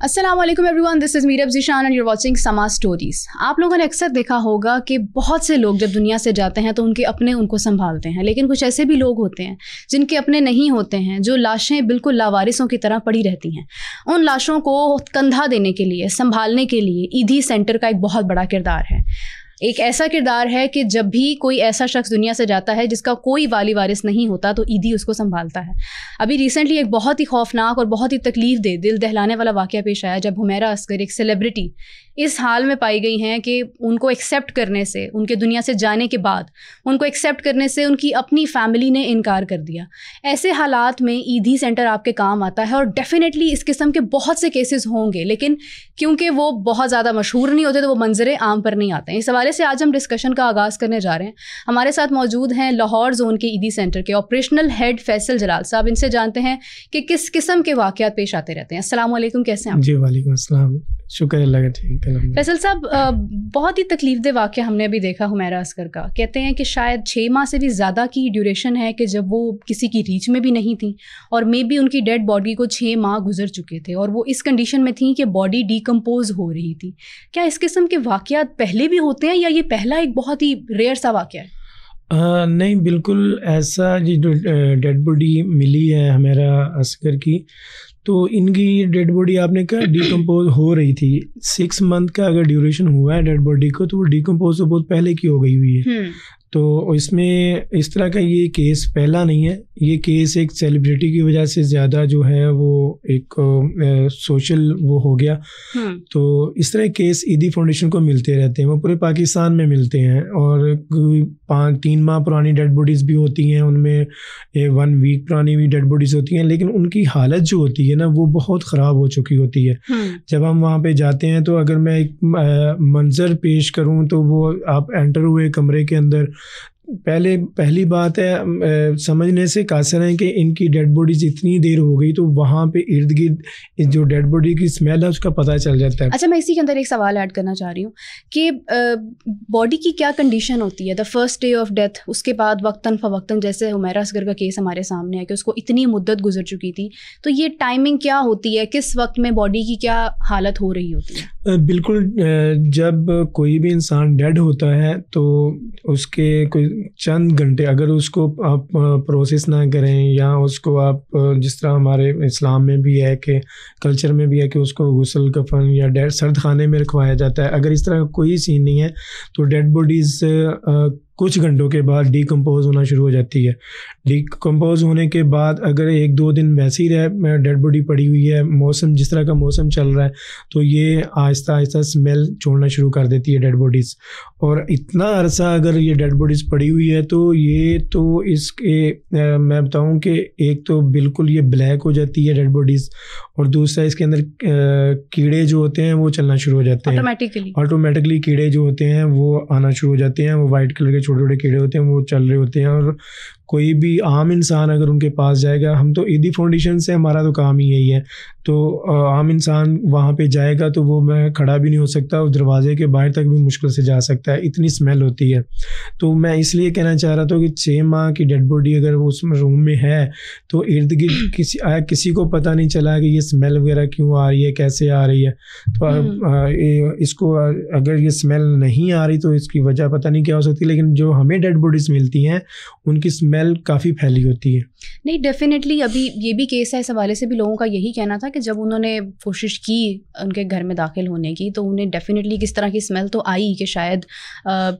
السلام علیکم everyone, this is Meerab Zeeshan and you are watching Samaa stories. آپ لوگوں نے اکثر دیکھا ہوگا کہ بہت سے لوگ جب دنیا سے جاتے ہیں تو ان کے اپنے ان کو سنبھالتے ہیں، لیکن کچھ ایسے بھی لوگ ہوتے ہیں جن کے اپنے نہیں ہوتے ہیں، جو لاشیں بالکل لاوارثوں کی طرح پڑی رہتی ہیں. ان لاشوں کو کندھا دینے کے لیے، سنبھالنے کے لیے ایدھی سینٹر کا ایک بہت بڑا کردار ہے. ایک ایسا کردار ہے کہ جب بھی کوئی ایسا شخص دنیا سے جاتا ہے جس کا کوئی والی وارث نہیں ہوتا تو ایدھی اس کو سنبھالتا ہے. ابھی ریسنٹلی ایک بہت ہی خوفناک اور بہت ہی تکلیف دہ، دل دہلانے والا واقعہ پیش آیا جب حمیرہ اصغر ایک سیلیبریٹی اس حال میں پائی گئی ہیں کہ ان کو ایکسیپٹ کرنے سے، ان کے دنیا سے جانے کے بعد ان کو ایکسیپٹ کرنے سے ان کی اپنی فیملی نے انکار کر دیا. ایسے حالات میں ایدھی سینٹر آپ کے کام آتا ہے، اور ڈیفینیٹلی اس قسم کے بہت سے کیسز ہوں گے، لیکن کیونکہ وہ بہت زیادہ مشہور نہیں ہوتے تو وہ منظر عام پر نہیں آتے ہیں. اس حوالے سے آج ہم ڈسکشن کا آغاز کرنے جا رہے ہیں. ہمارے ساتھ موجود ہیں لاہور زون کے ایدھی سینٹر کے آپریشنل ہیڈ فیصل جلال صاحب. ان سے جانتے ہیں کہ کس قسم کے واقعات پیش آتے رہتے ہیں. السلام علیکم، کیسے ہیں آپ؟ جی وعلیکم السلام، شکر اللہ کا ٹھیک ہے. فیصل صاحب، بہت ہی تکلیف دہ واقعہ ہم نے ابھی دیکھا حمیرہ اصغر کا. کہتے ہیں کہ شاید 6 ماہ سے بھی زیادہ کی ڈیوریشن ہے کہ جب وہ کسی کی ریچ میں بھی نہیں تھیں، اور مے بی ان کی ڈیڈ باڈی کو 6 ماہ گزر چکے تھے اور وہ اس کنڈیشن میں تھیں کہ باڈی ڈیکمپوز ہو رہی تھی. کیا اس قسم کے واقعات پہلے بھی ہوتے ہیں یا یہ پہلا ایک بہت ہی ریئر سا واقعہ ہے؟ نہیں، بالکل ایسا. یہ جو ڈیڈ باڈی ملی ہے حمیرہ اصغر کی، تو ان کی ڈیڈ باڈی آپ نے کہا ڈیکمپوز ہو رہی تھی. 6 منتھ کا اگر ڈیوریشن ہوا ہے ڈیڈ باڈی کو تو وہ ڈیکمپوز تو بہت پہلے کی ہو گئی ہوئی ہے. تو اس میں اس طرح کا یہ کیس پہلا نہیں ہے. یہ کیس ایک سیلیبریٹی کی وجہ سے زیادہ جو ہے وہ ایک سوشل وہ ہو گیا. تو اس طرح کیس ایدھی فاؤنڈیشن کو ملتے رہتے ہیں، وہ پورے پاکستان میں ملتے ہیں. اور 3 ماہ پرانی ڈیڈ باڈیز بھی ہوتی ہیں، ان میں 1 ویک پرانی بھی ڈیڈ باڈیز ہوتی ہیں، لیکن ان کی حالت جو ہوتی ہے نا وہ بہت خراب ہو چکی ہوتی ہے. جب ہم وہاں پہ جاتے ہیں تو اگر میں ایک منظر پیش کروں تو وہ آپ انٹر ہوئے کمرے کے اندر، پہلی بات ہے سمجھنے سے قاصر ہیں کہ ان کی ڈیڈ باڈیز اتنی دیر ہو گئی تو وہاں پہ ارد گرد جو ڈیڈ باڈی کی اسمیل ہے اس کا پتہ چل جاتا ہے. اچھا، میں اسی کے اندر ایک سوال ایڈ کرنا چاہ رہی ہوں کہ باڈی کی کیا کنڈیشن ہوتی ہے the first day of death, اس کے بعد وقتاً فوقتاً، جیسے حمیرہ اصغر کا کیس ہمارے سامنے ہے کہ اس کو اتنی مدت گزر چکی تھی، تو یہ ٹائمنگ کیا ہوتی ہے؟ کس وقت میں باڈی کی کیا حالت ہو رہی ہوتی ہے؟ بالکل، جب کوئی بھی انسان ڈیڈ ہوتا ہے تو اس کے کوئی چند گھنٹے اگر اس کو آپ پروسیس نہ کریں، یا اس کو آپ جس طرح ہمارے اسلام میں بھی ہے کہ کلچر میں بھی ہے کہ اس کو غسل کفن یا سرد خانے میں رکھوایا جاتا ہے، اگر اس طرح کا کوئی سین نہیں ہے تو ڈیڈ باڈیز کچھ گھنٹوں کے بعد ڈیکمپوز ہونا شروع ہو جاتی ہے. ڈیکمپوز ہونے کے بعد اگر 1-2 دن ویسے ہی رہے ڈیڈ باڈی پڑی ہوئی ہے، موسم جس طرح کا موسم چل رہا ہے تو یہ آہستہ آہستہ اسمیل چھوڑنا شروع کر دیتی ہے ڈیڈ باڈیز. اور اتنا عرصہ اگر یہ ڈیڈ باڈیز پڑی ہوئی ہے تو یہ تو اس کے میں بتاؤں کہ ایک تو بالکل یہ بلیک ہو جاتی ہے ڈیڈ باڈیز، اور دوسرا اس کے اندر کیڑے جو ہوتے ہیں وہ چلنا شروع ہو جاتے ہیں آٹومیٹکلی. کیڑے جو ہوتے ہیں وہ آنا شروع ہو جاتے ہیں، وہ وائٹ کلر کے چھوٹے چھوٹے کیڑے ہوتے ہیں وہ چل رہے ہوتے ہیں. اور کوئی بھی عام انسان اگر ان کے پاس جائے گا، ہم تو ایدھی فاؤنڈیشن سے ہمارا تو کام ہی یہی ہے، تو عام انسان وہاں پہ جائے گا تو وہ میں کھڑا بھی نہیں ہو سکتا، اس دروازے کے باہر تک بھی مشکل سے جا سکتا ہے، اتنی اسمیل ہوتی ہے. تو میں اس لیے کہنا چاہ رہا تھا کہ 6 ماہ کی ڈیڈ باڈی اگر اس روم میں ہے تو ارد گرد کسی کو پتہ نہیں چلا کہ یہ اسمیل وغیرہ کیوں آ رہی ہے، کیسے آ رہی ہے. تو اس کو اگر یہ اسمیل نہیں آ رہی تو اس کی وجہ پتہ نہیں کیا ہو سکتی، لیکن جو ہمیں ڈیڈ باڈیز ملتی ہیں ان کی اسمیل کافی پھیلی ہوتی ہے. نہیں، ڈیفینیٹلی ابھی یہ بھی کیس ہے، اس حوالے سے بھی لوگوں کا یہی کہنا تھا کہ جب انہوں نے کوشش کی ان کے گھر میں داخل ہونے کی تو انہیں ڈیفینیٹلی کس طرح کی اسمیل تو آئی کہ شاید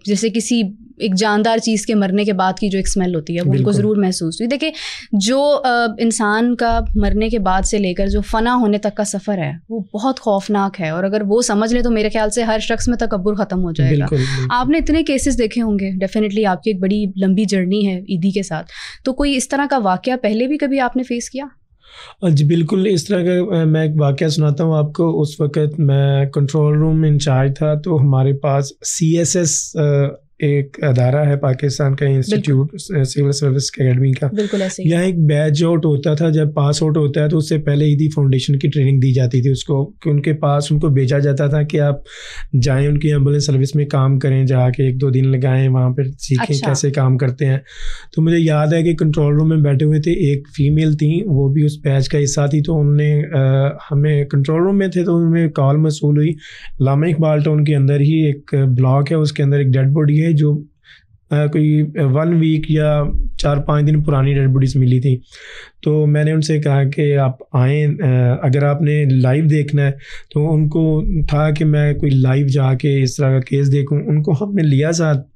جیسے کسی ایک جاندار چیز کے مرنے کے بعد کی جو ایک اسمیل ہوتی ہے وہ ان کو ضرور محسوس ہوئی. دیکھیں، جو انسان کا مرنے کے بعد سے لے کر جو فنا ہونے تک کا سفر ہے وہ بہت خوفناک ہے، اور اگر وہ سمجھ لیں تو میرے خیال سے ہر شخص میں تکبر ختم ہو جائے گا. آپ نے اتنے کیسز دیکھے ہوں گے، ڈیفینیٹلی آپ کی ایک بڑی لمبی جرنی ہے ایدھی کے ساتھ، تو کوئی اس طرح کا واقعہ پہلے بھی کبھی آپ نے فیس کیا؟ جی بالکل، اس طرح کا میں ایک واقعہ سناتا ہوں آپ کو. اس وقت میں کنٹرول روم میں انچارج تھا، تو ہمارے پاس CSS ایک ادارہ ہے پاکستان کا انسٹیٹیوٹ سول سروس اکیڈمی کا, بالکل ایسے یہاں ایک بیچ آؤٹ ہوتا تھا. جب پاس آؤٹ ہوتا ہے تو اس سے پہلے عیدی فاؤنڈیشن کی ٹریننگ دی جاتی تھی اس کو, کہ ان کے پاس ان کو بھیجا جاتا تھا کہ آپ جائیں ان کی ایمبولینس سروس میں کام کریں, جا کے 1-2 دن لگائیں وہاں پہ, سیکھیں کیسے کام کرتے ہیں. تو مجھے یاد ہے کہ کنٹرول روم میں بیٹھے ہوئے تھے, ایک فیمیل تھیں, وہ بھی اس بیچ کا حصہ تھی. تو انہوں نے ہمیں کنٹرول روم میں تھے تو انہیں کال موصول ہوئی, علامہ اقبال ٹاؤن کے اندر ہی ایک بلاک ہے, اس کے اندر ایک ڈیڈ باڈی ہے جو کوئی 1 ویک یا 4-5 دن پرانی ڈیڈ باڈیز ملی تھی. تو میں نے ان سے کہا کہ آپ آئیں, اگر آپ نے لائیو دیکھنا ہے. تو ان کو تھا کہ میں کوئی لائیو جا کے اس طرح کا کیس دیکھوں. ان کو ہم نے لیا ساتھ,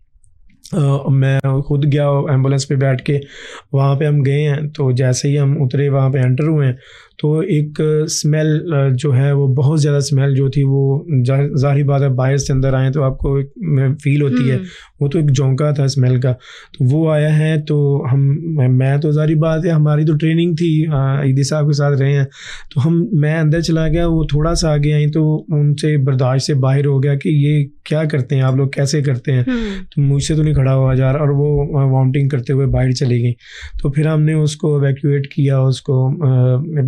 میں خود گیا ایمبولینس پہ بیٹھ کے, وہاں پہ ہم گئے ہیں. تو جیسے ہی ہم اترے وہاں پہ انٹر ہوئے ہیں تو ایک اسمیل جو ہے وہ بہت زیادہ اسمیل جو تھی, وہ ظاہری بات ہے باہر سے اندر آئیں تو آپ کو فیل ہوتی ہے, وہ تو ایک جھونکا تھا اسمیل کا. تو وہ آیا ہے تو میں تو ظاہری بات ہے ہماری تو ٹریننگ تھی, عیدی صاحب کے ساتھ رہے ہیں, تو میں اندر چلا گیا, وہ تھوڑا سا آگے آئیں تو ان سے برداشت سے باہر ہو گیا کہ یہ کیا کرتے ہیں آپ لوگ, کیسے کرتے ہیں. تو مجھ سے تو نہیں کھڑا ہوا جا رہا, اور وہ وامٹنگ کرتے ہوئے باہر چلی گئی. تو پھر ہم نے اس کو ایویکویٹ کیا, اس کو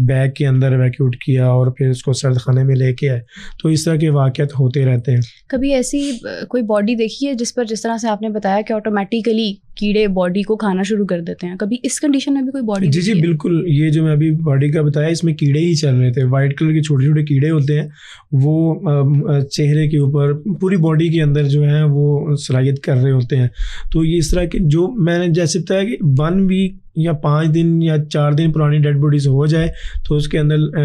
بیگ کے اندر ایویکیوٹ کیا اور پھر اس کو سرد خانے میں لے کے آئے. تو اس طرح کے واقعات ہوتے رہتے ہیں. کبھی ایسی کوئی باڈی دیکھی ہے جس پر جس طرح سے آپ نے بتایا کہ آٹومیٹیکلی کیڑے باڈی کو کھانا شروع کر دیتے ہیں, کبھی اس کنڈیشن میں بھی کوئی باڈی؟ جی بالکل, یہ جو میں ابھی باڈی کا بتایا اس میں کیڑے ہی چل رہے تھے. وائٹ کلر کے چھوٹے چھوٹے کیڑے ہوتے ہیں, وہ چہرے کے اوپر پوری باڈی کے اندر جو ہے وہ صلاحیت کر رہے ہوتے ہیں. تو یہ اس طرح کے جو میں نے جیسے بتایا کہ 1 ویک یا 5 دن یا 4 دن پرانی ڈیڈ باڈیز ہو جائے تو اس کے اندر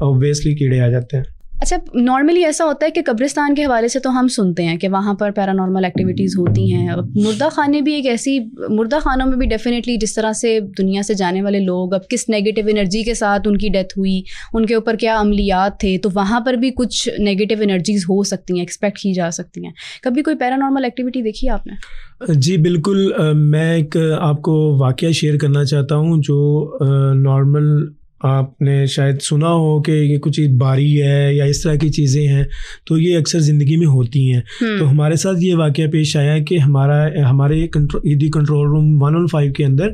اوبویسلی کیڑے آ جاتے ہیں. اچھا, نارملی ایسا ہوتا ہے کہ قبرستان کے حوالے سے تو ہم سنتے ہیں کہ وہاں پر پیرانارمل ایکٹیویٹیز ہوتی ہیں. مردہ خانے بھی ایک ایسی, مردہ خانوں میں بھی ڈیفینیٹلی جس طرح سے دنیا سے جانے والے لوگ اب کس نیگیٹو انرجی کے ساتھ ان کی ڈیتھ ہوئی, ان کے اوپر کیا عملیات تھے, تو وہاں پر بھی کچھ نیگیٹو انرجیز ہو سکتی ہیں, ایکسپیکٹ کی جا سکتی ہیں. کبھی کوئی پیرانارمل ایکٹیویٹی دیکھی ہے آپ نے؟ جی بالکل, میں ایک آپ کو واقعہ شیئر کرنا چاہتا ہوں جو نارمل آپ نے شاید سنا ہو کہ یہ کچھ باری ہے یا اس طرح کی چیزیں ہیں, تو یہ اکثر زندگی میں ہوتی ہیں. تو ہمارے ساتھ یہ واقعہ پیش آیا کہ ہمارے عیدی کنٹرول روم 115 کے اندر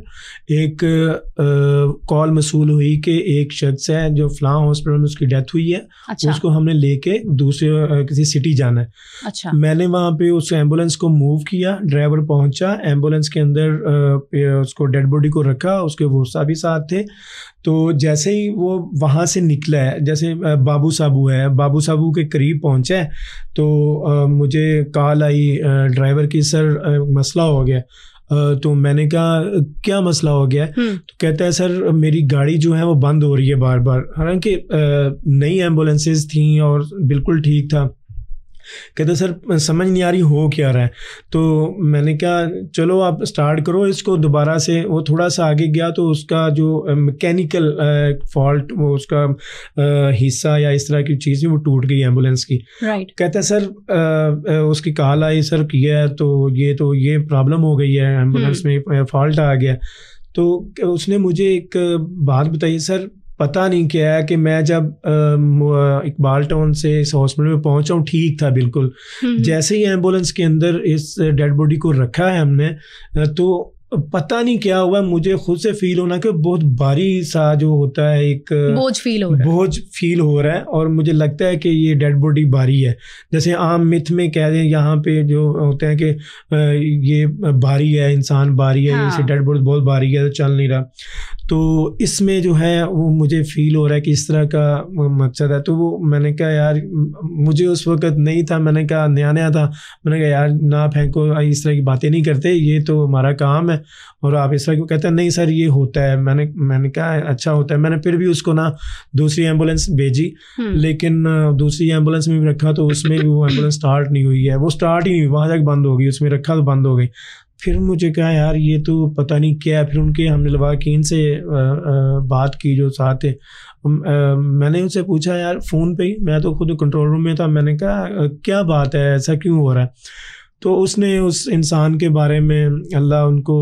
ایک کال موصول ہوئی کہ ایک شخص ہے جو فلاں ہاسپٹل میں اس کی ڈیتھ ہوئی ہے. اس کو ہم نے لے کے دوسرے کسی سٹی جانا ہے. میں نے وہاں پہ اس ایمبولینس کو موو کیا, ڈرائیور پہنچا, ایمبولینس کے اندر اس کو ڈیڈ باڈی کو رکھا, اس کے ورثہ بھی ساتھ تھے. تو جیسے ہی وہ وہاں سے نکلا ہے, جیسے بابو صابو کے قریب پہنچا ہے تو مجھے کال آئی ڈرائیور کی, سر مسئلہ ہو گیا. تو میں نے کہا کیا مسئلہ ہو گیا؟ تو کہتا ہے سر میری گاڑی جو ہے وہ بند ہو رہی ہے بار بار, حالانکہ نئی ایمبولینسز تھیں اور بالکل ٹھیک تھا. کہتے سر سمجھ نہیں آ رہی ہو کیا رہا ہے. تو میں نے کہا چلو آپ اسٹارٹ کرو اس کو دوبارہ سے. وہ تھوڑا سا آگے گیا تو اس کا جو میکینیکل فالٹ, وہ اس کا حصہ یا اس طرح کی چیز وہ ٹوٹ گئی ایمبولینس کی. کہتا ہے سر اس کی کال آئی, سر کیا ہے تو یہ پرابلم ہو گئی ہے, ایمبولینس میں فالٹ آ گیا. تو اس نے مجھے ایک بات بتائی, سر پتہ نہیں کیا ہے کہ میں جب اقبال ٹاؤن سے اس ہاسپٹل میں پہنچا ہوں ٹھیک تھا بالکل, جیسے ہی ایمبولینس کے اندر اس ڈیڈ باڈی کو رکھا ہے ہم نے, تو پتہ نہیں کیا ہوا, مجھے خود سے فیل ہونا کہ بہت بھاری سا جو ہوتا ہے ایک بوجھ فیل ہو رہا ہے, اور مجھے لگتا ہے کہ یہ ڈیڈ باڈی بھاری ہے. جیسے عام متھ میں کہہ دیں یہاں پہ جو ہوتے ہیں کہ یہ بھاری ہے, انسان بھاری ہے, اسے ڈیڈ باڈی بہت بھاری ہے, چل نہیں رہا. تو اس میں جو ہے وہ مجھے فیل ہو رہا ہے کہ اس طرح کا مقصد ہے. تو وہ میں نے کہا یار مجھے اس وقت نہیں تھا, میں نے کہا نیا تھا, میں نے کہا یار نہ پھینکو, اس طرح کی باتیں نہیں کرتے, یہ تو ہمارا کام ہے اور آپ اس طرح کیوں کہتے ہیں. نہیں سر یہ ہوتا ہے. میں نے کہا اچھا ہوتا ہے. میں نے پھر بھی اس کو نا دوسری ایمبولینس بھیجی, لیکن دوسری ایمبولینس میں بھی رکھا تو اس میں بھی وہ ایمبولینس اسٹارٹ نہیں ہوئی ہے, وہ اسٹارٹ ہی نہیں ہوئی, وہاں تک بند ہو گئی, اس میں رکھا تو بند ہو گئی. پھر مجھے کہا یار یہ تو پتہ نہیں کیا ہے. پھر ان کے ہم نے لواحقین سے بات کی جو ساتھ تھے, میں نے ان سے پوچھا یار فون پہ ہی, میں تو خود کنٹرول روم میں تھا, میں نے کہا کیا بات ہے, ایسا کیوں ہو رہا ہے؟ تو اس نے اس انسان کے بارے میں اللہ ان کو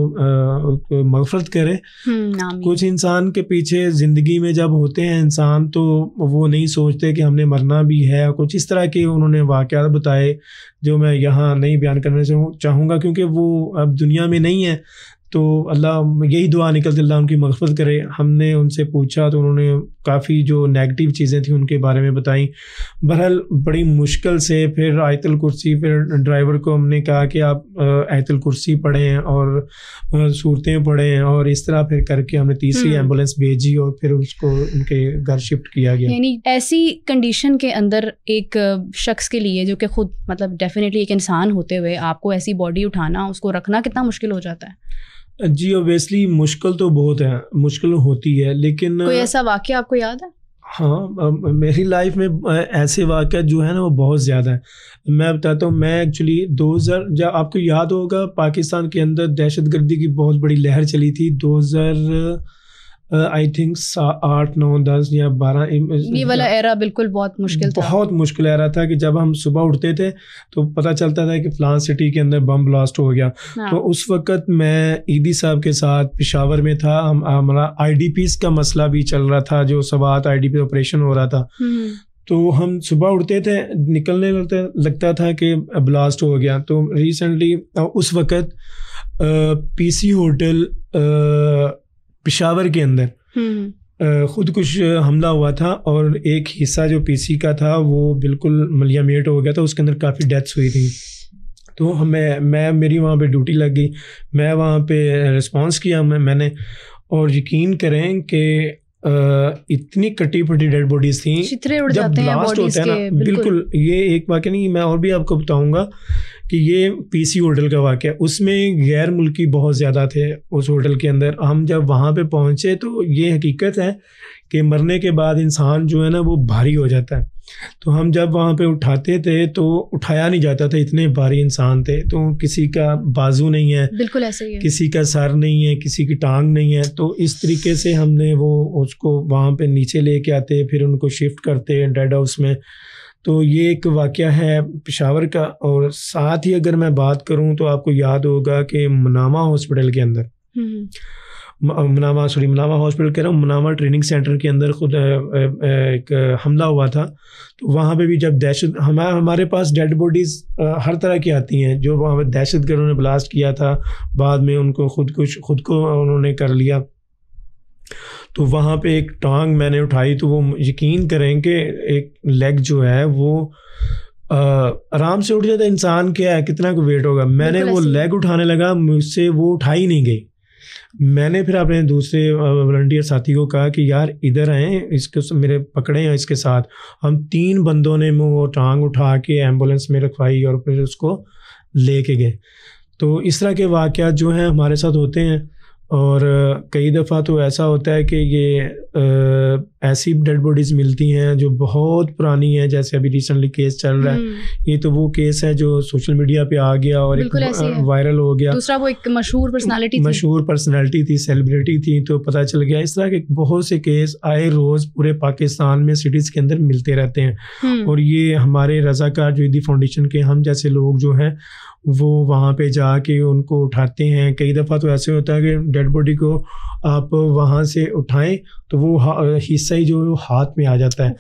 مغفرت کرے. کچھ انسان کے پیچھے زندگی میں جب ہوتے ہیں انسان تو وہ نہیں سوچتے کہ ہم نے مرنا بھی ہے. کچھ اس طرح کے انہوں نے واقعات بتائے جو میں یہاں نہیں بیان کرنا چاہوں گا کیونکہ وہ اب دنیا میں نہیں ہے. تو اللہ یہی دعا نکلتی اللہ ان کی مغفرت کرے. ہم نے ان سے پوچھا تو انہوں نے کافی جو نیگیٹو چیزیں تھیں ان کے بارے میں بتائیں. بہرحال بڑی مشکل سے پھر آیت الکرسی, پھر ڈرائیور کو ہم نے کہا کہ آپ آیت الکرسی پڑھیں اور صورتیں پڑھیں, اور اس طرح پھر کر کے ہم نے تیسری ایمبولینس بھیجی اور پھر اس کو ان کے گھر شفٹ کیا گیا. یعنی ایسی کنڈیشن کے اندر ایک شخص کے لیے جو کہ خود مطلب ڈیفینیٹلی ایک انسان ہوتے ہوئے آپ کو ایسی باڈی اٹھانا, اس کو رکھنا کتنا مشکل ہو جاتا ہے؟ جی اوبیسلی مشکل تو بہت ہے, مشکل ہوتی ہے, لیکن کوئی ایسا واقعہ آپ کو یاد ہے؟ ہاں, میری لائف میں ایسے واقعات جو ہے نا وہ بہت زیادہ ہیں. میں بتاتا ہوں, میں ایکچولی 2000 جب آپ کو یاد ہوگا پاکستان کے اندر دہشت گردی کی بہت بڑی لہر چلی تھی 2000 آئی تھنک 8, 9, 10 یا 12. یہ والا ایرا بالکل بہت مشکل تھا, بہت مشکل ایرا تھا کہ جب ہم صبح اٹھتے تھے تو پتہ چلتا تھا کہ فلان سٹی کے اندر بم بلاسٹ ہو گیا. تو اس وقت میں عیدی صاحب کے ساتھ پشاور میں تھا. ہمارا آئی ڈی پیز کا مسئلہ بھی چل رہا تھا, جو Swat I D P operation ہو رہا تھا. تو ہم صبح اٹھتے تھے, نکلنے لگتا تھا کہ بلاسٹ ہو گیا. تو ریسنٹلی اس وقت پی سی ہوٹل پشاور کے اندر خودکش حملہ ہوا تھا, اور ایک حصہ جو پی سی کا تھا وہ بالکل ملیا میٹ ہو گیا تھا. اس کے اندر کافی ڈیتھس ہوئی تھیں. تو میری وہاں پہ ڈیوٹی لگ گئی, میں وہاں پہ رسپانس کیا میں نے, اور یقین کریں کہ اتنی کٹی پھٹی ڈیڈ بوڈیز تھیں جب بلاسٹ ہوتا ہے نا. بالکل, یہ ایک واقعہ نہیں, میں اور بھی آپ کو بتاؤں گا کہ یہ پی سی ہوٹل کا واقعہ, اس میں غیر ملکی بہت زیادہ تھے اس ہوٹل کے اندر. ہم جب وہاں پہ پہنچے تو یہ حقیقت ہے کہ مرنے کے بعد انسان جو ہے نا وہ بھاری ہو جاتا ہے. تو ہم جب وہاں پہ اٹھاتے تھے تو اٹھایا نہیں جاتا تھا, اتنے بھاری انسان تھے. تو کسی کا بازو نہیں ہے, بالکل ایسے ہی ہے, کسی کا سر نہیں ہے, کسی کی ٹانگ نہیں ہے. تو اس طریقے سے ہم نے وہ اس کو وہاں پہ نیچے لے کے آتے, پھر ان کو شفٹ کرتے ڈیڈ ہاؤس میں. تو یہ ایک واقعہ ہے پشاور کا. اور ساتھ ہی اگر میں بات کروں تو آپ کو یاد ہوگا کہ منامہ ہاسپٹل کے اندر منامہ ہاسپٹل کہہ رہا ہوں, منامہ ٹریننگ سینٹر کے اندر خود ایک حملہ ہوا تھا. تو وہاں پہ بھی جب دہشت ہمارے پاس ڈیڈ باڈیز ہر طرح کی آتی ہیں, جو وہاں پہ دہشت گردوں نے بلاسٹ کیا تھا, بعد میں ان کو خود کو انہوں نے کر لیا. تو وہاں پہ ایک ٹانگ میں نے اٹھائی تو وہ یقین کریں کہ ایک لیگ جو ہے وہ آرام سے اٹھ جاتا ہے. انسان کیا ہے, کتنا کو ویٹ ہوگا. میں نے وہ لیگ اٹھانے لگا, مجھ سے وہ اٹھائی نہیں گئی. میں نے پھر اپنے دوسرے والنٹیئر ساتھی کو کہا کہ یار ادھر آئیں, اس کو میرے پکڑے ہیں اس کے ساتھ. ہم 3 بندوں نے وہ ٹانگ اٹھا کے ایمبولینس میں رکھوائی اور پھر اس کو لے کے گئے. تو اس طرح کے واقعات جو ہیں ہمارے ساتھ ہوتے ہیں. اور کئی دفعہ تو ایسا ہوتا ہے کہ یہ ایسی ڈیڈ باڈیز ملتی ہیں جو بہت پرانی ہیں, جیسے ابھی ریسنٹلی کیس چل رہا ہے. یہ تو وہ کیس ہے جو سوشل میڈیا پہ آ گیا اور وائرل ہو گیا. دوسرا وہ ایک مشہور پرسنالٹی تھی, سیلیبریٹی تھی, تو پتہ چل گیا. اس طرح کے بہت سے کیس آئے روز پورے پاکستان میں سٹیز کے اندر ملتے رہتے ہیں. اور یہ ہمارے رضاکار جو عیدی فاؤنڈیشن کے ہم جیسے لوگ جو ہیں وہ وہاں پہ جا کے ان کو اٹھاتے ہیں. کئی دفعہ تو ایسے ہوتا ہے کہ ڈیڈ باڈی کو آپ وہاں سے اٹھائیں تو وہ حصہ ہی جو ہاتھ میں آ جاتا ہے.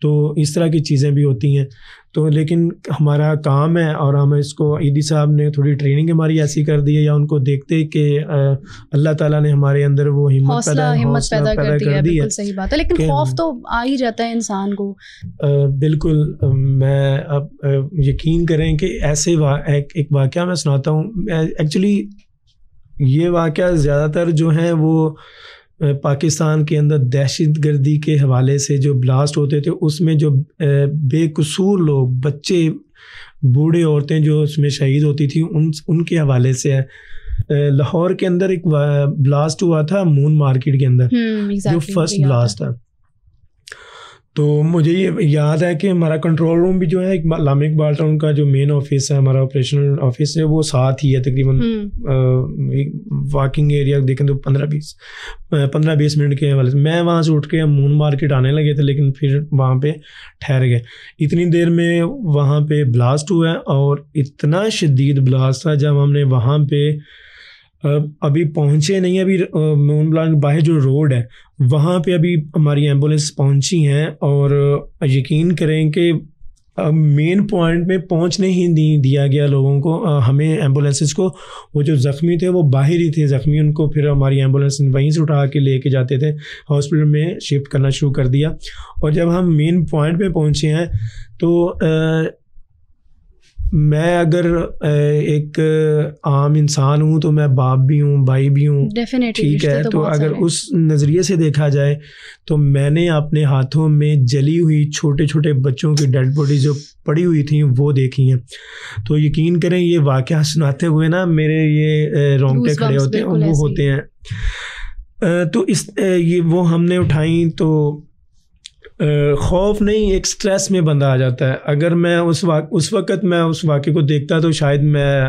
تو اس طرح کی چیزیں بھی ہوتی ہیں. تو لیکن ہمارا کام ہے, اور ہم اس کو عیدی صاحب نے تھوڑی ٹریننگ ہماری ایسی کر دی ہے, یا ان کو دیکھتے کہ اللہ تعالیٰ نے ہمارے اندر وہ ہمت پیدا کر دی ہے. بالکل صحیح بات ہے, لیکن خوف تو آ ہی جاتا ہے انسان کو. بالکل. میں اب یقین کریں کہ ایسے ایک واقعہ میں سناتا ہوں. ایکچولی یہ واقعہ زیادہ تر جو ہیں وہ پاکستان کے اندر دہشت گردی کے حوالے سے جو بلاسٹ ہوتے تھے, اس میں جو بے قصور لوگ, بچے, بوڑھے, عورتیں جو اس میں شہید ہوتی تھیں, ان کے حوالے سے ہے. لاہور کے اندر ایک بلاسٹ ہوا تھا مون مارکیٹ کے اندر, جو فرسٹ بلاسٹ تھا. تو مجھے یہ یاد ہے کہ ہمارا کنٹرول روم بھی جو ہے علامہ اقبال ٹاؤن کا جو مین آفس ہے, ہمارا آپریشنل آفس ہے, وہ ساتھ ہی ہے تقریباً. واکنگ ایریا دیکھیں تو 15-20 منٹ کے حوالے سے. میں وہاں سے اٹھ کے مون مارکیٹ آنے لگے تھے, لیکن پھر وہاں پہ ٹھہر گئے. اتنی دیر میں وہاں پہ بلاسٹ ہوا ہے, اور اتنا شدید بلاسٹ تھا. جب ہم نے وہاں پہ ابھی پہنچے نہیں, ابھی مون بلانک باہر جو روڈ ہے وہاں پہ ابھی ہماری ایمبولینس پہنچی ہیں, اور یقین کریں کہ مین پوائنٹ میں پہنچنے ہی نہیں دیا گیا لوگوں کو, ہمیں ایمبولینسز کو. وہ جو زخمی تھے وہ باہر ہی تھے زخمی, ان کو پھر ہماری ایمبولینس وہیں سے اٹھا کے لے کے جاتے تھے, ہاسپٹل میں شفٹ کرنا شروع کر دیا. اور جب ہم مین پوائنٹ پہ پہنچے ہیں تو میں اگر ایک عام انسان ہوں تو میں باپ بھی ہوں, بھائی بھی ہوں, ٹھیک ہے. تو اگر اس نظریے سے دیکھا جائے تو میں نے اپنے ہاتھوں میں جلی ہوئی چھوٹے چھوٹے بچوں کی ڈیڈ باڈی جو پڑی ہوئی تھیں وہ دیکھی ہیں. تو یقین کریں یہ واقعہ سناتے ہوئے نا میرے یہ رونگٹے کھڑے ہوتے ہیں, وہ ہوتے ہیں. تو یہ وہ ہم نے اٹھائیں تو خوف نہیں, ایک سٹریس میں بندہ آ جاتا ہے. اگر میں اس وقت میں اس واقعے کو دیکھتا تو شاید میں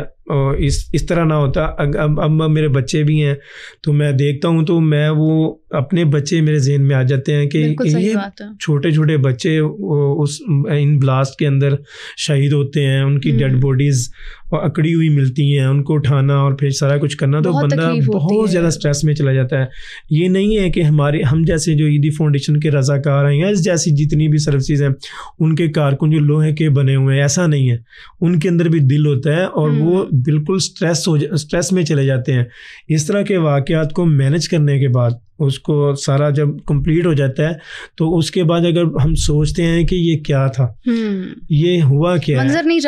اس طرح نہ ہوتا. اب میرے بچے بھی ہیں تو میں دیکھتا ہوں تو میں وہ اپنے بچے میرے ذہن میں آ جاتے ہیں کہ یہ چھوٹے چھوٹے بچے اس ان بلاسٹ کے اندر شہید ہوتے ہیں, ان کی ڈیڈ باڈیز اکڑی ہوئی ملتی ہیں, ان کو اٹھانا اور پھر سارا کچھ کرنا, تو بندہ بہت زیادہ سٹریس میں چلا جاتا ہے. یہ نہیں ہے کہ ہم جیسے جو عیدی فاؤنڈیشن کے رضاکار ہیں یا جیسی جتنی بھی سروسز ہیں ان کے کارکن جو لوہے کے بنے ہوئے ہیں, ایسا نہیں ہے. ان کے اندر بھی دل ہوتا ہے اور وہ بالکل سٹریس میں چلے جاتے ہیں. اس طرح کے واقعات کو مینج کرنے کے بعد اس کو سارا جب کمپلیٹ ہو جاتا ہے تو اس کے بعد اگر ہم سوچتے ہیں کہ یہ کیا تھا, یہ ہوا کیا ہے, منظر نہیں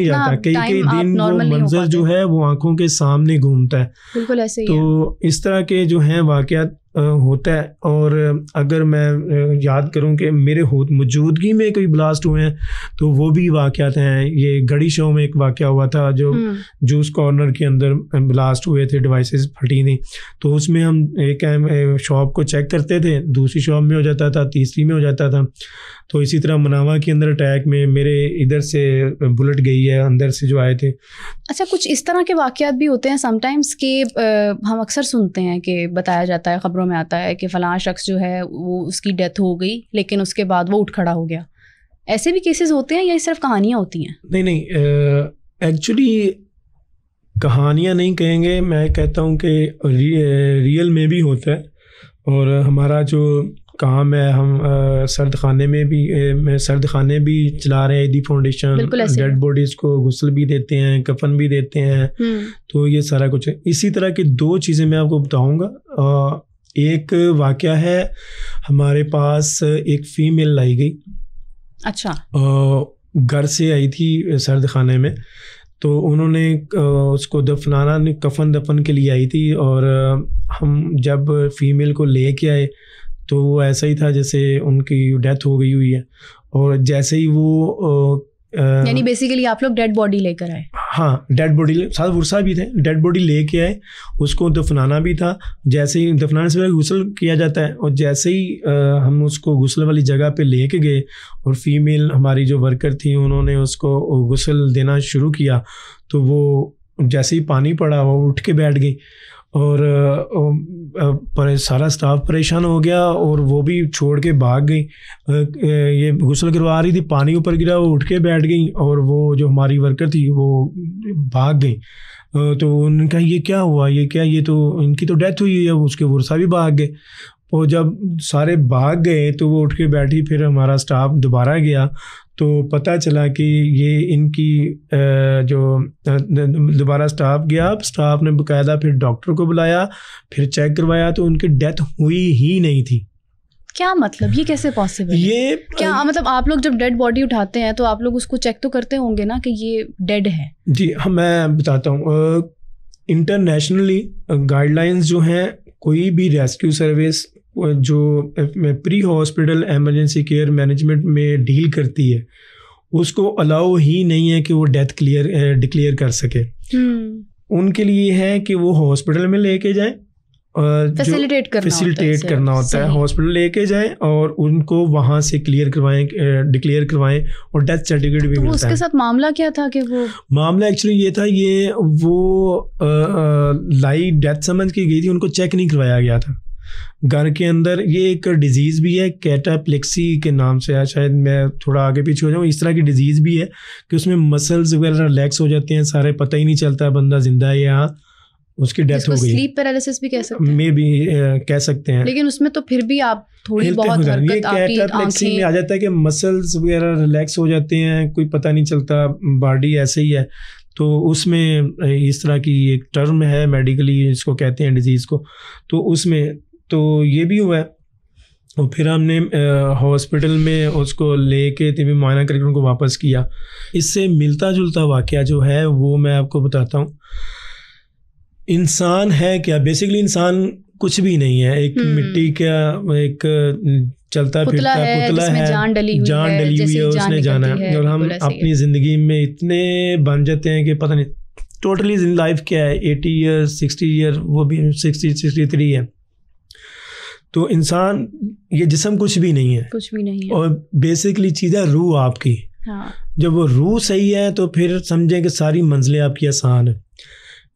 جاتا. کئی دن وہ منظر جو ہے وہ آنکھوں کے سامنے گھومتا ہے. بالکل ایسے ہی. تو اس طرح کے جو ہیں واقعات ہوتا ہے. اور اگر میں یاد کروں کہ میرے موجودگی میں کوئی بلاسٹ ہوئے ہیں تو وہ بھی واقعات ہیں. یہ گڑی شو میں ایک واقعہ ہوا تھا جو جوس کارنر کے اندر بلاسٹ ہوئے تھے, ڈیوائسز پھٹی تھیں. تو اس میں ہم ایک شاپ کو چیک کرتے تھے, دوسری شاپ میں ہو جاتا تھا, تیسری میں ہو جاتا تھا. تو اسی طرح مناوا کے اندر اٹیک میں میرے ادھر سے بلٹ گئی ہے اندر سے جو آئے تھے. اچھا, کچھ اس طرح کے واقعات بھی ہوتے ہیں سم ٹائمس کہ ہم اکثر سنتے ہیں کہ بتایا جاتا ہے, خبروں میں آتا ہے کہ فلاں شخص جو ہے وہ اس کی ڈیتھ ہو گئی لیکن اس کے بعد وہ اٹھ کھڑا ہو گیا. ایسے بھی کیسز ہوتے ہیں یا یہ صرف کہانیاں ہوتی ہیں؟ نہیں, ایکچولی کہانیاں نہیں کہیں گے, میں کہتا ہوں کہ ریئل میں بھی ہوتا ہے. اور ہمارا جو کام ہے, ہم سرد خانے بھی چلا رہے ہیں. عیدی فاؤنڈیشن ڈیڈ باڈیز کو غسل بھی دیتے ہیں, کفن بھی دیتے ہیں. تو یہ سارا کچھ ہے. اسی طرح کی 2 چیزیں میں آپ کو بتاؤں گا. ایک واقعہ ہے, ہمارے پاس ایک فیمیل لائی گئی. اچھا. گھر سے آئی تھی سرد خانے میں, تو انہوں نے اس کو دفنانا, کفن دفن کے لیے آئی تھی. اور ہم جب فیمیل کو لے کے آئے تو وہ ایسا ہی تھا جیسے ان کی ڈیتھ ہو گئی ہوئی ہے. اور جیسے ہی وہ یعنی بیسیکلی آپ لوگ ڈیڈ باڈی لے کر آئے؟ ہاں, ڈیڈ باڈی ساتھ ورثہ بھی تھے, ڈیڈ باڈی لے کے آئے, اس کو دفنانا بھی تھا. جیسے ہی دفنانے سے پہلے غسل کیا جاتا ہے, اور جیسے ہی ہم اس کو غسل والی جگہ پہ لے کے گئے اور فیمیل ہماری جو ورکر تھیں انہوں نے اس کو غسل دینا شروع کیا, تو وہ جیسے ہی پانی پڑا وہ اٹھ کے بیٹھ گئی. اور سارا اسٹاف پریشان ہو گیا اور وہ بھی چھوڑ کے بھاگ گئی. یہ غسل کروا رہی تھی, پانی اوپر گرا, وہ اٹھ کے بیٹھ گئی, اور وہ جو ہماری ورکر تھی وہ بھاگ گئی. تو انہوں نے کہا یہ کیا ہوا, یہ تو ان کی تو ڈیتھ ہوئی ہے. اس کے ورثہ بھی بھاگ گئے. اور جب سارے بھاگ گئے تو وہ اٹھ کے بیٹھی. پھر ہمارا اسٹاف دوبارہ گیا تو پتہ چلا کہ یہ ان کی جو دوبارہ اسٹاف گیا, اسٹاف نے باقاعدہ پھر ڈاکٹر کو بلایا, پھر چیک کروایا تو ان کی ڈیتھ ہوئی ہی نہیں تھی. کیا مطلب, یہ کیسے پاسبل ہے؟ یہ کیا مطلب آپ لوگ جب ڈیڈ باڈی اٹھاتے ہیں تو آپ لوگ اس کو چیک تو کرتے ہوں گے نا کہ یہ ڈیڈ ہے؟ جی میں بتاتا ہوں. انٹرنیشنلی گائیڈ لائنز جو ہیں, کوئی بھی ریسکیو سروس جو پری ہاسپٹل ایمرجنسی کیئر مینجمنٹ میں ڈیل کرتی ہے اس کو الاؤ ہی نہیں ہے کہ وہ ڈیتھ ڈکلیئر کر سکے. ان کے لیے ہے کہ وہ ہاسپٹل میں لے کے جائیں فیسیلیٹیٹ کرنا ہوتا ہے, ہاسپٹل لے کے جائیں اور ان کو وہاں سے ڈکلیئر کروائیں اور ڈیتھ سرٹیفکیٹ بھی ملتا ہے. اس کے ساتھ معاملہ کیا تھا کہ وہ معاملہ ایکچولی یہ تھا, وہ لائیو ڈیتھ سمجھ کے گئی تھی, ان کو چیک نہیں کروایا گیا تھا گھر کے اندر. یہ ایک ڈیزیز بھی ہے کیٹاپلیکسی کے نام سے ہے, شاید میں تھوڑا آگے پیچھے ہو جاؤں. اس طرح کی ڈیزیز بھی ہے کہ اس میں مسلز وغیرہ ریلیکس ہو جاتے ہیں سارے, پتہ ہی نہیں چلتا بندہ زندہ ہے یا اس کی ڈیتھ ہو گئی. سلیپ پیرالسس بھی کہہ سکتے ہیں, میں بھی کہہ سکتے ہیں, لیکن اس میں تو پھر بھی آپ تھوڑی بہت حرکت, آپ کی آنکھیں میں آ جاتا ہے کہ مسلز وغیرہ ریلیکس ہو جاتے ہیں, کوئی پتہ نہیں چلتا, باڈی ایسے ہی ہے. تو اس میں اس طرح کی ایک ٹرم ہے میڈیکلی اس کو کہتے ہیں ڈیزیز کو. تو اس میں تو یہ بھی ہوا ہے. اور پھر ہم نے ہاسپٹل میں اس کو لے کے طبی معائنہ کر کے ان کو واپس کیا. اس سے ملتا جلتا واقعہ جو ہے وہ میں آپ کو بتاتا ہوں. انسان ہے کیا؟ بیسکلی انسان کچھ بھی نہیں ہے, ایک مٹی کا ایک چلتا پھرتا پتلا ہے, جان ڈلی ہوئی ہے, اس نے جانا ہے. اور ہم اپنی زندگی میں اتنے بن جاتے ہیں کہ پتہ نہیں ٹوٹلی لائف کیا ہے, 80 ایئر 60 ایئر, وہ بھی 63 ہے. تو انسان یہ جسم کچھ بھی نہیں ہے, اور بیسکلی چیز ہے روح آپ کی. جب وہ روح صحیح ہے تو پھر سمجھیں کہ ساری منزلیں آپ کی آسان ہیں.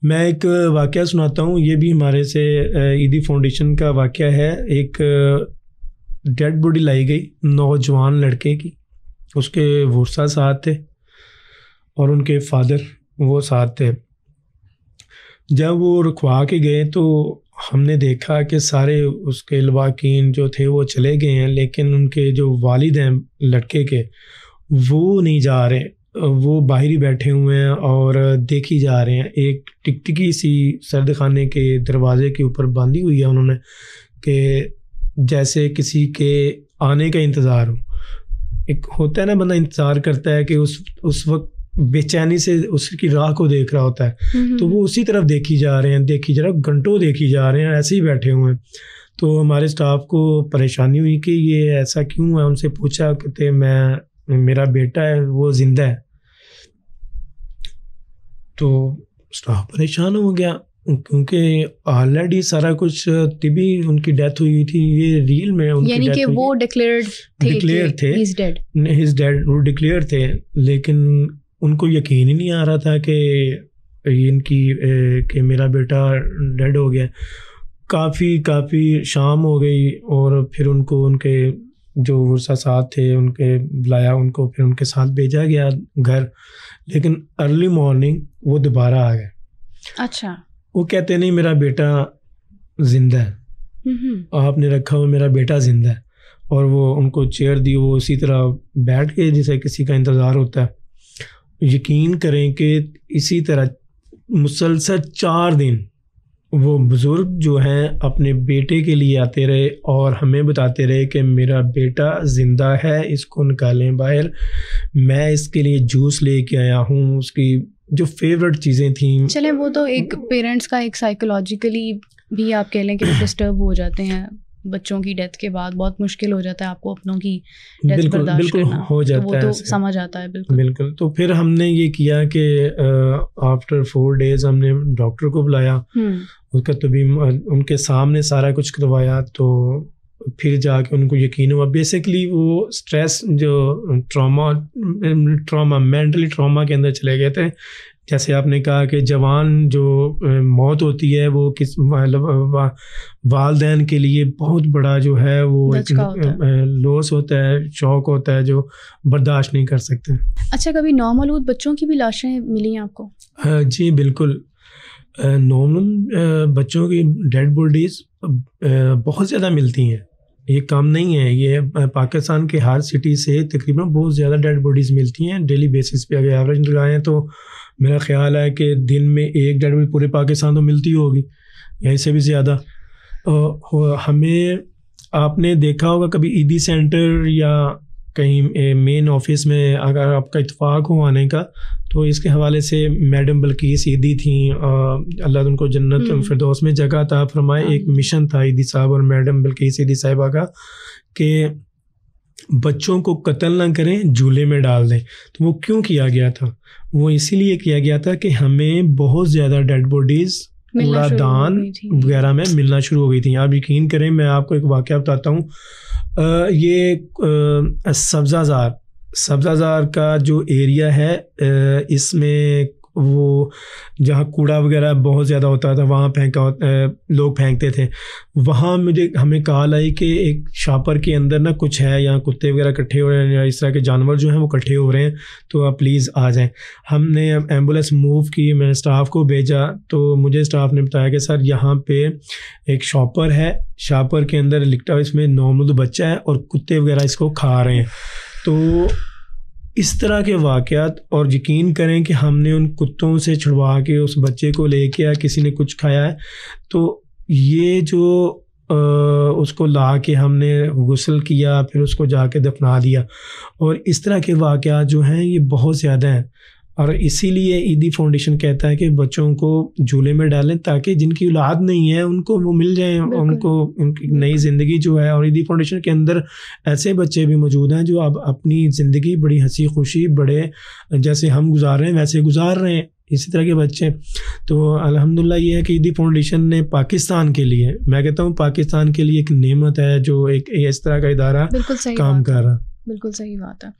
میں ایک واقعہ سناتا ہوں, یہ بھی ہمارے سے عیدی فاؤنڈیشن کا واقعہ ہے. ایک ڈیڈ باڈی لائی گئی نوجوان لڑکے کی, اس کے ورثہ ساتھ تھے اور ان کے فادر وہ ساتھ تھے. جب وہ رکھوا کے گئے تو ہم نے دیکھا کہ سارے اس کے لواحقین جو تھے وہ چلے گئے ہیں, لیکن ان کے جو والد ہیں لڑکے کے وہ نہیں جا رہے, وہ باہر ہی بیٹھے ہوئے ہیں اور دیکھی جا رہے ہیں. ایک ٹکٹکی سی سرد خانے کے دروازے کے اوپر باندھی ہوئی ہے انہوں نے, کہ جیسے کسی کے آنے کا انتظار ہو. ایک ہوتا ہے نا بندہ انتظار کرتا ہے کہ اس وقت بے چینی سے اس کی راہ کو دیکھ رہا ہوتا ہے, تو وہ اسی طرف دیکھی جا رہے ہیں, گھنٹوں دیکھی جا رہے ہیں, ایسے ہی بیٹھے ہوئے ہیں. تو ہمارے اسٹاف کو پریشانی ہوئی کہ یہ ایسا کیوں ہے. ان سے پوچھا کہ میرا بیٹا ہے وہ زندہ ہے. تو اسٹاف پریشان ہو گیا کیونکہ آلریڈی سارا کچھ طبی ان کی ڈیتھ ہوئی تھی, یہ ریل میں ان کی یعنی کہ وہ ڈکلیئر تھے, ہز ڈیڈ, وہ ڈکلیئر تھے, لیکن ان کو یقین ہی نہیں آ رہا تھا کہ میرا بیٹا ڈیڈ ہو گیا. کافی شام ہو گئی اور پھر ان کو ان کے جو ورثہ ساتھ تھے ان کے بلایا, ان کو پھر ان کے ساتھ بھیجا گیا گھر. لیکن ارلی مارننگ وہ دوبارہ آ گئے. اچھا. وہ کہتے نہیں میرا بیٹا زندہ ہے, آپ نے رکھا ہوا میرا بیٹا زندہ ہے. اور وہ ان کو چیئر دی, وہ اسی طرح بیٹھ کے جیسے کسی کا انتظار ہوتا ہے. یقین کریں کہ اسی طرح مسلسل 4 دن وہ بزرگ جو ہیں اپنے بیٹے کے لیے آتے رہے اور ہمیں بتاتے رہے کہ میرا بیٹا زندہ ہے, اس کو نکالیں باہر, میں اس کے لیے جوس لے کے آیا ہوں. اس کی جو فیوریٹ چیزیں تھیں. چلیں وہ تو ایک پیرنٹس کا ایک سائیکولوجیکلی بھی آپ کہہ لیں کہ ڈسٹرب ہو جاتے ہیں بچوں کی ڈیتھ کے بعد, بہت مشکل ہو جاتا ہے آپ کو اپنوں کی ڈیتھ برداشت کرنا, ہو جاتا ہے, وہ تو سمجھ آتا ہے. بالکل. تو پھر ہم نے یہ کیا کہ آفٹر 4 days ہم نے ڈاکٹر کو بلایا, اس کا طبی ان کے سامنے سارا کچھ کروایا. تو پھر جا کے ان کو یقین ہوا. بیسکلی وہ اسٹریس جو ٹراما مینٹلی ٹراما کے اندر چلے گئے تھے. جیسے آپ نے کہا کہ جوان جو موت ہوتی ہے وہ کس والدین کے لیے بہت بڑا جو ہے وہ لوس ہوتا ہے, شوق ہوتا ہے جو برداشت نہیں کر سکتے. اچھا, کبھی نومولود بچوں کی بھی لاشیں ملی ہیں آپ کو؟ جی بالکل. نارمل بچوں کی ڈیڈ باڈیز بہت زیادہ ملتی ہیں, یہ کم نہیں ہے. یہ پاکستان کے ہر سٹی سے تقریباً بہت زیادہ ڈیڈ باڈیز ملتی ہیں ڈیلی بیسس پہ. اگر ایوریج لگائیں تو میرا خیال ہے کہ دن میں 1 ڈیڈ باڈی پورے پاکستان تو ملتی ہوگی یا اس سے بھی زیادہ. ہمیں آپ نے دیکھا ہوگا کبھی عیدی سینٹر یا کہیں مین آفس میں اگر آپ کا اتفاق ہو آنے کا, تو اس کے حوالے سے میڈم بلقیس عیدی تھیں, اللہ ان کو جنت فردوس میں جگہ عطا فرمائے. ایک مشن تھا عیدی صاحب اور میڈم بلقیس عیدی صاحبہ کا کہ بچوں کو قتل نہ کریں, جھولے میں ڈال دیں. تو وہ کیوں کیا گیا تھا؟ وہ اسی لیے کیا گیا تھا کہ ہمیں بہت زیادہ ڈیڈ باڈیز کوڑا دان وغیرہ میں ملنا شروع ہو گئی تھیں. آپ یقین کریں میں آپ کو ایک واقعہ بتاتا ہوں. یہ سبزہ زار کا جو ایریا ہے اس میں وہ جہاں کوڑا وغیرہ بہت زیادہ ہوتا تھا وہاں لوگ پھینکتے تھے. وہاں ہمیں کال آئی کہ ایک شاپر کے اندر نا کچھ ہے, یہاں کتے وغیرہ اکٹھے ہو رہے ہیں یا اس طرح کے جانور جو ہیں وہ اکٹھے ہو رہے ہیں, تو آپ پلیز آ جائیں. ہم نے ایمبولینس موو کی, میں نے اسٹاف کو بھیجا, تو مجھے اسٹاف نے بتایا کہ سر یہاں پہ ایک شاپر ہے, شاپر کے اندر لکھتا ہے اس میں نومولود بچہ ہے اور کتے وغیرہ اس کو کھا رہے ہیں. تو اس طرح کے واقعات, اور یقین کریں کہ ہم نے ان کتوں سے چھڑوا کے اس بچے کو لے کے کسی نے کچھ کھایا ہے, تو یہ جو اس کو لا کے ہم نے غسل کیا, پھر اس کو جا کے دفنا دیا, اور اس طرح کے واقعات جو ہیں یہ بہت زیادہ ہیں. اور اسی لیے عیدی فاؤنڈیشن کہتا ہے کہ بچوں کو جھولے میں ڈالیں تاکہ جن کی اولاد نہیں ہے ان کو وہ مل جائیں, ان کو ان کی نئی زندگی جو ہے. اور عیدی فاؤنڈیشن کے اندر ایسے بچے بھی موجود ہیں جو اب اپنی زندگی بڑی ہنسی خوشی بڑے جیسے ہم گزار رہے ہیں ویسے گزار رہے ہیں, اسی طرح کے بچے. تو الحمدللہ یہ ہے کہ عیدی فاؤنڈیشن نے پاکستان کے لیے, میں کہتا ہوں پاکستان کے لیے ایک نعمت ہے جو ایک اس طرح کا ادارہ کام کر رہا. بالکل صحیح بات ہے.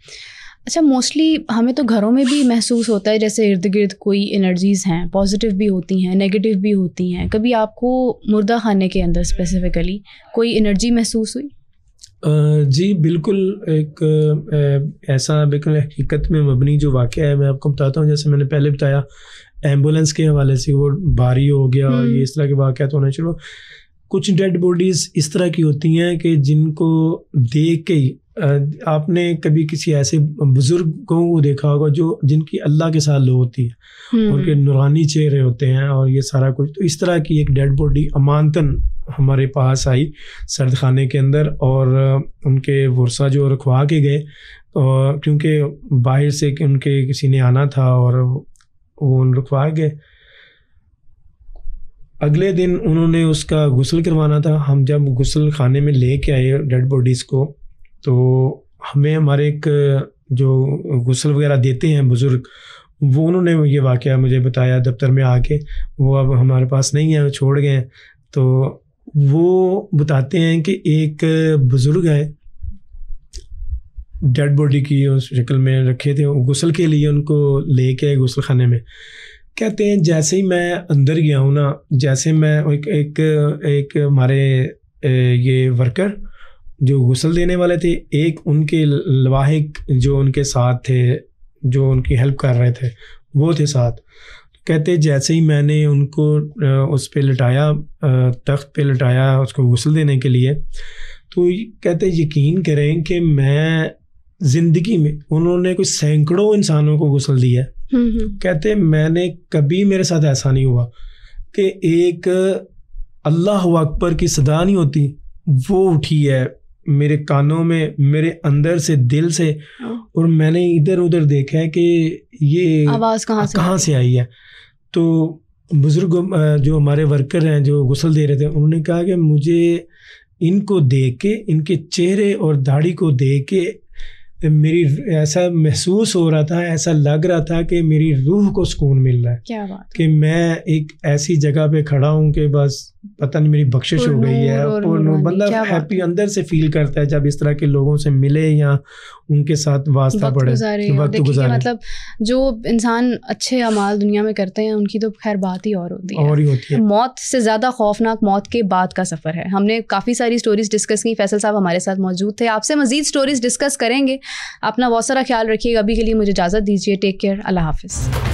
اچھا, موسٹلی ہمیں تو گھروں میں بھی محسوس ہوتا ہے جیسے ارد گرد کوئی انرجیز ہیں, پازیٹیو بھی ہوتی ہیں نیگیٹو بھی ہوتی ہیں. کبھی آپ کو مردہ خانے کے اندر اسپیسیفکلی کوئی انرجی محسوس ہوئی؟ جی بالکل, ایک ایسا بالکل حقیقت میں مبنی جو واقعہ ہے میں آپ کو بتاتا ہوں. جیسے میں نے پہلے بتایا ایمبولینس کے حوالے سے وہ بھاری ہو گیا اور یہ اس طرح کے واقعات ہونے شروع. کچھ ڈیڈ باڈیز اس طرح کی ہوتی ہیں کہ جن کو دیکھ کے ہی آپ نے کبھی کسی ایسے بزرگوں کو دیکھا ہوگا جو جن کی اللہ کے ساتھ لو ہوتی ہے اور کے نورانی چہرے ہوتے ہیں اور یہ سارا کچھ. تو اس طرح کی ایک ڈیڈ باڈی امانتاً ہمارے پاس آئی سرد خانے کے اندر, اور ان کے ورثہ جو رکھوا کے گئے کیونکہ باہر سے ان کے کسی نے آنا تھا اور وہ رکھوا گئے. اگلے دن انہوں نے اس کا غسل کروانا تھا. ہم جب غسل خانے میں لے کے آئے ڈیڈ باڈیز کو, تو ہمیں ہمارے ایک جو غسل وغیرہ دیتے ہیں بزرگ, وہ انہوں نے یہ واقعہ مجھے بتایا دفتر میں آ کے. وہ اب ہمارے پاس نہیں ہے, وہ چھوڑ گئے ہیں. تو وہ بتاتے ہیں کہ ایک بزرگ ہے, ڈیڈ باڈی کی اس شکل میں رکھے تھے غسل کے لیے, ان کو لے کے غسل خانے میں. کہتے ہیں جیسے ہی میں اندر گیا ہوں نا, جیسے میں ایک ہمارے یہ ورکر جو غسل دینے والے تھے, ایک ان کے لواحق جو ان کے ساتھ تھے جو ان کی ہیلپ کر رہے تھے وہ تھے ساتھ. کہتے جیسے ہی میں نے ان کو اس پہ لٹایا, تخت پہ لٹایا اس کو غسل دینے کے لیے, تو کہتے یقین کریں کہ میں زندگی میں انہوں نے کوئی سینکڑوں انسانوں کو غسل دیا. کہتے میں نے کبھی میرے ساتھ ایسا نہیں ہوا کہ ایک اللہ اکبر کی صدا نہیں ہوتی وہ اٹھی ہے میرے کانوں میں, میرے اندر سے دل سے, اور میں نے ادھر ادھر دیکھا ہے کہ یہ آواز کہاں سے آئی ہے. تو بزرگ جو ہمارے ورکر ہیں جو غسل دے رہے تھے, انہوں نے کہا کہ مجھے ان کو دیکھ کے, ان کے چہرے اور داڑھی کو دیکھ کے میری ایسا محسوس ہو رہا تھا, ایسا لگ رہا تھا کہ میری روح کو سکون مل رہا ہے. کیا بات کہ میں ایک ایسی جگہ پہ کھڑا ہوں کہ بس پتہ نہیں میری بخشش ہو گئی ہے. بندہ ہیپی اندر سے فیل کرتا ہے جب اس طرح کے لوگوں سے ملے یا ان کے ساتھ واسطہ پڑے, وقت گزارے. مطلب جو انسان اچھے اعمال دنیا میں کرتے ہیں ان کی تو خیر بات ہی اور ہوتی ہے. موت سے زیادہ خوفناک موت کے بعد کا سفر ہے. ہم نے کافی ساری سٹوریز ڈسکس کی, فیصل صاحب ہمارے ساتھ موجود تھے, آپ سے مزید سٹوریز ڈسکس کریں گے. اپنا بہت سارا خیال رکھیے گا. ابھی کے لیے مجھے اجازت دیجیے. Take care. اللہ حافظ.